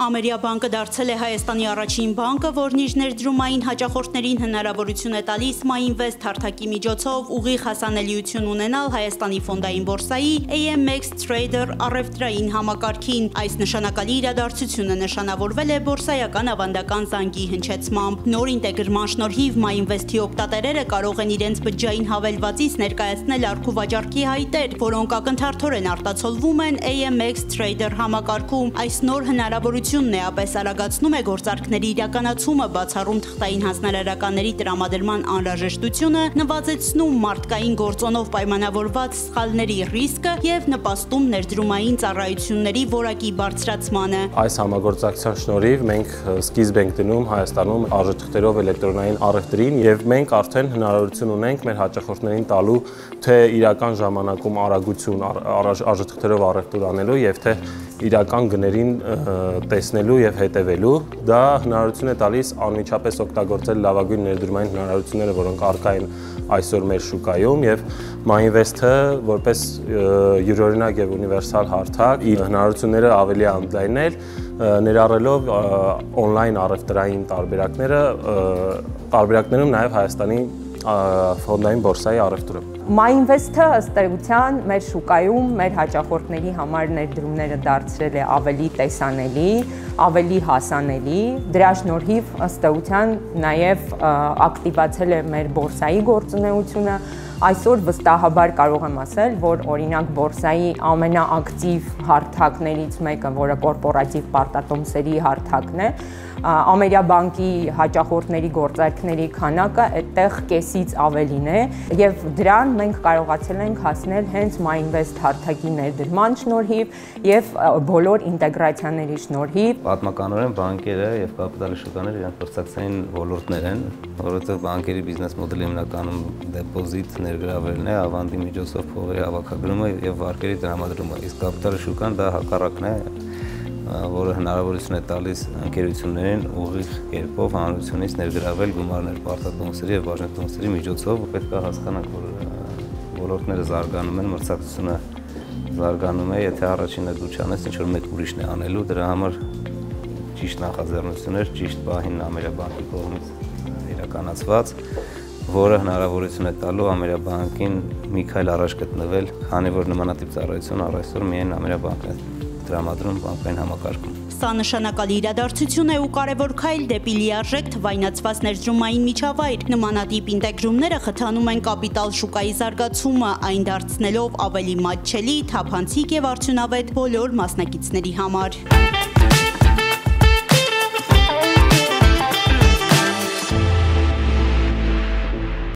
Ամերիաբանկը դարձել է Հայաստանի առաջին բանկը, որն իր ներդրումային հաճախորդներին հնարավորություն է տալիս MyInvest հարթակի միջոցով ուղիղ հասանելիություն ունենալ Հայաստանի ֆոնդային բորսայի AMX Trader առևտրային համակարգին։ Այս նշանակալի իրադարձությունը նշանավորվել է բորսայական ավանդական զանգի հնչեցմամբ։ Նոր ինտեգրման շնորհիվ MyInvest-ի օգտատերերը կարող են իրենց բջջային հավելվածից ներկայացնել առք ու վաճառքի հայտեր, որոնք ակնթարթորեն արտացոլվում են AMX Trader համակարգում։ Այս նոր հնարավորությունն էապես արագացնում է գործարքների իրականացումը, բացառում թղթային հանձնարարականների տրամադրման անհրաժեշտությունը, նվազեցնում մարդկային գործոնով պայմանավորված սխալների ռիսկը եւ նպաստում ներդրումային ծառայությունների որակի բարձրացմանը։ Այս համագործակցության շնորհիվ մենք սկիզբ ենք դնում Հայաստանում արժեթղթերով էլեկտրոնային առևտրին եւ մենք արդեն հնարավորություն ունենք մեր հաճախորդներին տալու թե իրական ժամանակում արագություն արժեթղթերով առևտուր անելու եւ թե իրական գներին տեսնելու եւ հետևելու, դա հնարավորություն է տալիս անմիջապես օգտագործել լավագույն ներդրումային հնարավորությունները, որոնք առկա են այսօր մեր շուկայում եւ MyInvest-ը որպես յուրօրինակ եւ ունիվերսալ հարթակ իր հնարավորությունները ավելի ընդլայնել, ներառելով on-line առևտրային տարբերակներում նաեւ Հայաստանի ֆոնդային բորսայի առևտուրը։ MyInvest-ը ըստ էության մեր շուկայում մեր հաճախորդների համար ներդրումները դարձրել է ավելի տեսանելի, ավելի հասանելի, դրա շնորհիվ ըստ էության նաև ակտիվացել է մեր բորսայի գործունեությունը։ Այսօր վստահաբար կարող եմ ասել, որ օրինակ բորսայի ամենաակտիվ հարթակներից մեկը, որը կորպորատիվ պարտատոմսերի հարթակն է, Ամերիաբանկի հաճախորդների գործարքների քանակը այդտեղ կեսից ավելին է եւ դրան մենք կարողացել ենք հասնել հենց MyInvest հարթակի ներդրման շնորհիվ եւ բոլոր ինտեգրացիաների շնորհիվ։ Պատմականորեն բանկերը եւ կապիտալի շուկաները իրենց մրցակցային ոլորտներ են, որովհետեւ բանկերի բիզնես մոդելը հիմնականում դեպոզիտ ներգրավելն է, ավանդի միջոցով փողերի հավաքագրումը եւ վարկերի տրամադրումը, իսկ կապիտալի շուկան դա հակառակն է, որը հնարավորություն է տալիս ընկերություններին ուղիղ կերպով հանրությունից ներգրավել գումարներ պարտատոմսերի եւ բաժնետոմսերի միջոցով, պետք է հասկանանք, որ ոլորտները զարգանում են, մրցակցությունը զարգանում է, եթե առաջինը դու չանես, ինչ որ մեկ ուրիշն է անելու, դրա համար ճիշտ նախաձեռնություններ, ճիշտ պահին Ամերիաբանկի կողմից իրականացված, որը հնարավորություն է տալու Ամերիաբանկին մի քայլ առաջ գտնվել, քանի որ նմանատիպ ծառայություն առայսօր միայն Ամերիաբանկն է տրամադրում բանկային համակարգում։ Սա նշանակալի իրադարձություն է ու կարևոր քայլ դեպի լիարժեք թվայնացված ներդրումային միջավայր։ Նմանատիպ ինտեգրումները խթանում են կապիտալ շուկայի զարգացումը, այն դարձնելով ավելի մատչելի, թափանցիկ եւ արդյունավետ բոլոր մասնակիցների համար։